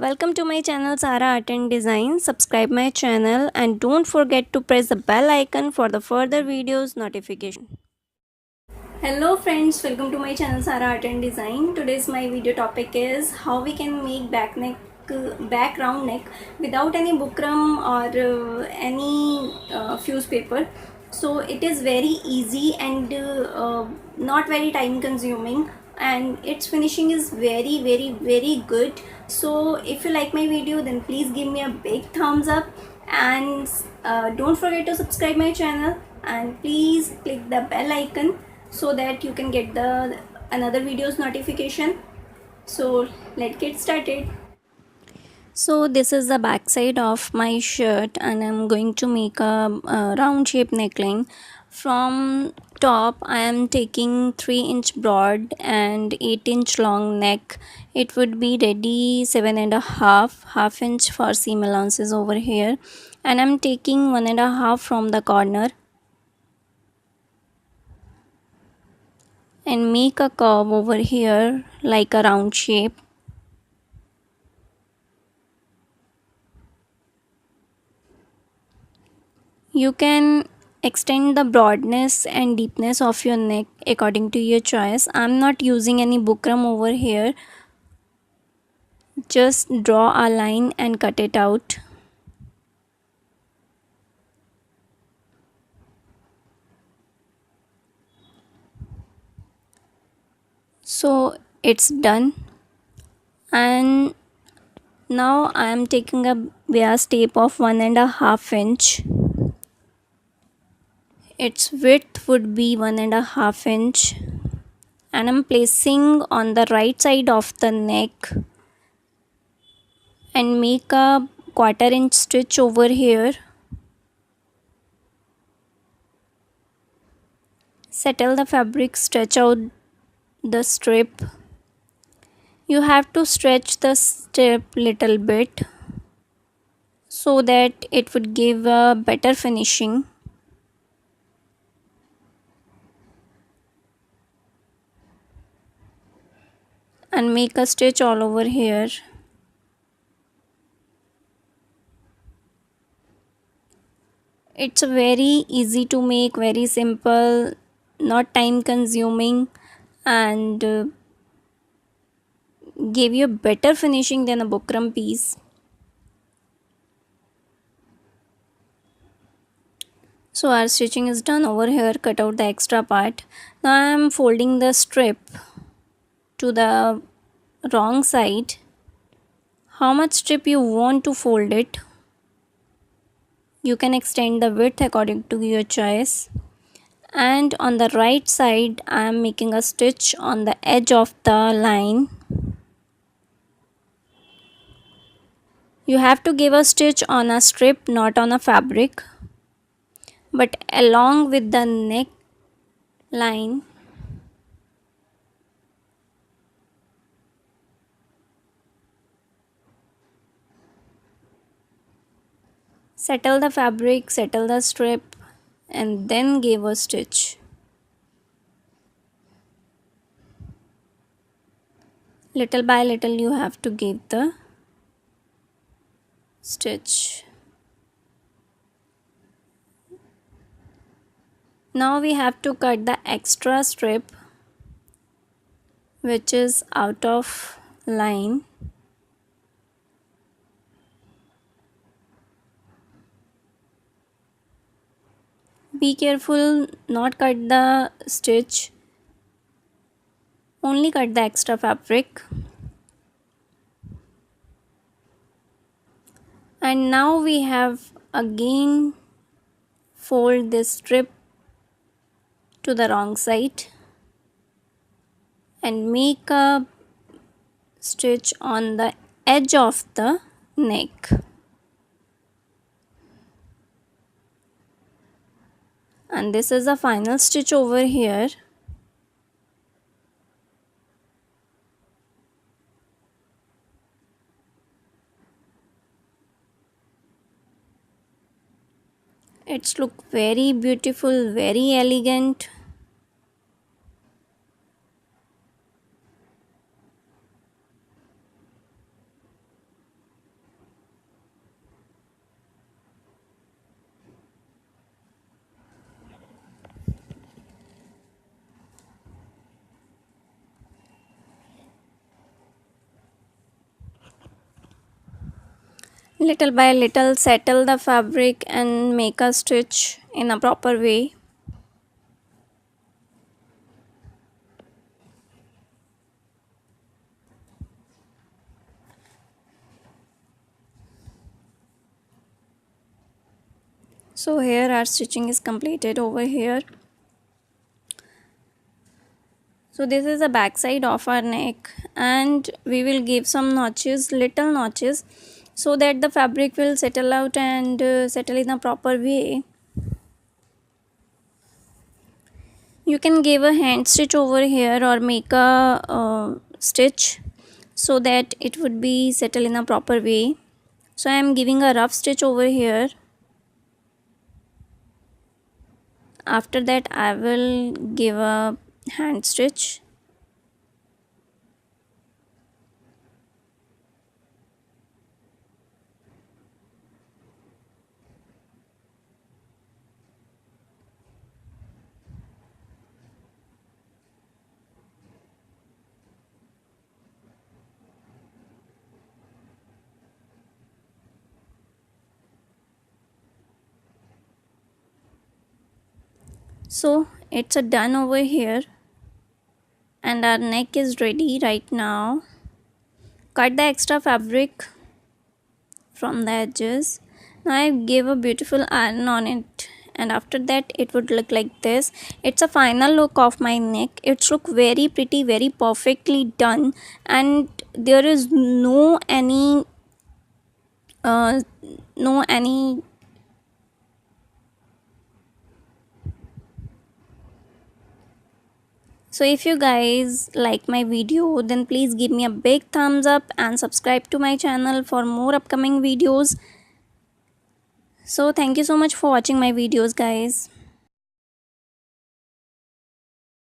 Welcome to my channel Sara Art and Design. Subscribe my channel and don't forget to press the bell icon for the further videos notification. Hello friends, welcome to my channel Sara Art and Design. Today's my video topic is how we can make back round neck without any bukram or any fuse paper. So it is very easy and not very time consuming, and its finishing is very good. So if you like my video, then please give me a big thumbs up, and don't forget to subscribe my channel, and please click the bell icon so that you can get the another videos notification. So let's get started. So this is the back side of my shirt, and I'm going to make a round shape neckline. From top I am taking 3-inch broad and 8-inch long neck. It would be ready 7.5 inch for seam allowances over here, and I'm taking 1.5 from the corner and make a curve over here like a round shape. You can extend the broadness and deepness of your neck according to your choice. I'm not using any bukram over here. Just draw a line and cut it out. So it's done, and now I am taking a bias tape of 1.5 inch. Its width would be 1.5 inch, and I'm placing on the right side of the neck and make a 1/4 inch stitch over here. Settle the fabric, stretch out the strip. You have to stretch the strip little bit so that it would give a better finishing. And make a stitch all over here. It's very easy to make, very simple, not time consuming, and give you better finishing than a bukram piece. So our stitching is done over here. Cut out the extra part. Now I am folding the strip to the wrong side. How much strip you want to fold it, you can extend the width according to your choice. And on the right side I am making a stitch on the edge of the line. You have to give a stitch on a strip, not on a fabric, but along with the neck line. Settle the fabric, settle the strip, and then give a stitch. Little by little you have to give the stitch. Now we have to cut the extra strip which is out of line. Be careful not cut the stitch, only cut the extra fabric. And now we have again fold this strip to the wrong side and make a stitch on the edge of the neck. And this is the final stitch over here. It's look very beautiful, very elegant. Little by little settle the fabric and make a stitch in a proper way. So here our stitching is completed over here. So this is the back side of our neck, and we will give some notches, little notches, so that the fabric will settle out and settle in a proper way. You can give a hand stitch over here or make a stitch so that it would be settle in a proper way. So I am giving a rough stitch over here. After that I will give a hand stitch. So it's a done over here, and our neck is ready right now. Cut the extra fabric from the edges. Now I gave a beautiful iron on it, and after that it would look like this. It's a final look of my neck. It's look very pretty, very perfectly done, and there is no any uh, no any so if you guys like my video, then please give me a big thumbs up and subscribe to my channel for more upcoming videos. So thank you so much for watching my videos, guys.